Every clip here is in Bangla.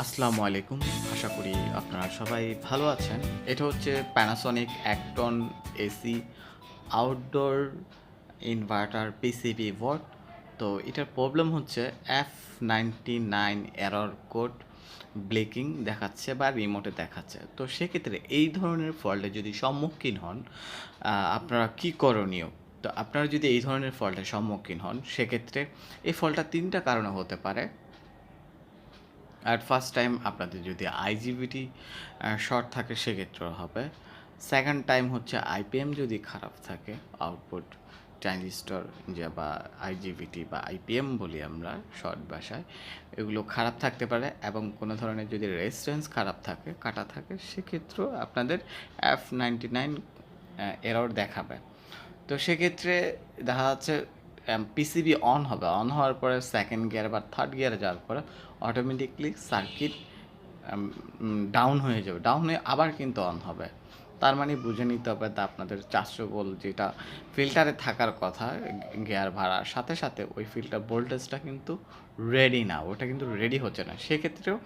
আসসালামু আলাইকুম। আশা করি আপনারা সবাই ভালো আছেন। এটা হচ্ছে Panasonic একটন AC outdoor inverter PCB board. তো এটার প্রবলেম হচ্ছে f99 এরর কোড ব্লিকিং দেখাচ্ছে বা রিমোটে দেখাচ্ছে। তো সেক্ষেত্রে এই ধরনের ফল্টের যদি সম্মুখীন হন, আপনারা কি করণীয়? তো আপনারা যদি এই ধরনের ফল্টের সম্মুখীন হন, সেক্ষেত্রে এই ফল্টটা ৩ টা কারণে হতে পারে। ফার্স্ট টাইম আপনাদের যদি আইজিবিটি শর্ট থাকে সেক্ষেত্রেও হবে। সেকেন্ড টাইম হচ্ছে আইপিএম যদি খারাপ থাকে, আউটপুট ট্রানজিস্টর যে বা আইজিবিটি বা আইপিএম বলি আমরা শর্ট ভাষায়, এগুলো খারাপ থাকতে পারে এবং কোনো ধরনের যদি রেজিস্ট্যান্স খারাপ থাকে, কাটা থাকে, সেক্ষেত্রেও আপনাদের f99 এরর দেখাবে। তো সেক্ষেত্রে দেখা যাচ্ছে পিসিবি অন হবে, অন হওয়ার পরে সেকেন্ড গিয়ার বা থার্ড গিয়ারে যাওয়ার পরে অটোমেটিকলি সার্কিট ডাউন হয়ে যাবে, ডাউন হয়ে আবার কিন্তু অন হবে। তার মানে বুঝে নিতে হবে তা আপনাদের 400 ভোল্ট যেটা ফিল্টারে থাকার কথা গিয়ার ভাড়ার সাথে সাথে ওই ফিল্টার ভোল্টেজটা কিন্তু রেডি না, ওটা কিন্তু রেডি হচ্ছে না। সেক্ষেত্রেও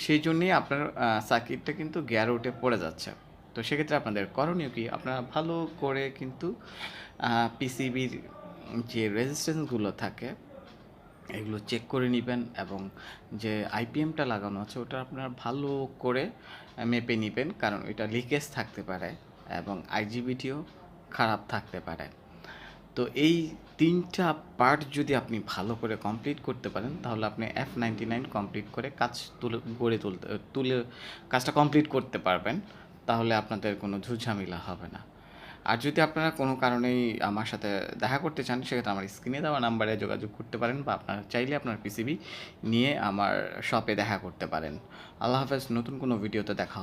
সেই জন্যই আপনার সার্কিটটা কিন্তু গিয়ার উঠে পড়ে যাচ্ছে। তো সেক্ষেত্রে আপনাদের করণীয় কি? আপনারা ভালো করে কিন্তু পিসিবির যে রেজিস্ট্যান্সগুলো থাকে এগুলো চেক করে নেবেন এবং যে আইপিএমটা লাগানো আছে ওটা আপনারা ভালো করে মেপে নেবেন, কারণ এটা লিকেজ থাকতে পারে এবং আইজিবিটিও খারাপ থাকতে পারে। তো এই ৩টা পার্ট যদি আপনি ভালো করে কমপ্লিট করতে পারেন, তাহলে আপনি f99 কমপ্লিট করে কাজ তুলে কাজটা কমপ্লিট করতে পারবেন। তাহলে আপনাদের কোনো ঝুটঝামেলা হবে না। আর যদি আপনারা কোনো কারণেই আমার সাথে দেখা করতে চান, সেক্ষেত্রে আমার স্ক্রিনে দেওয়া নাম্বারে যোগাযোগ করতে পারেন বা আপনারা চাইলে আপনার পিসিবি নিয়ে আমার শপে দেখা করতে পারেন। আল্লাহ হাফেজ। নতুন কোনো ভিডিওতে দেখা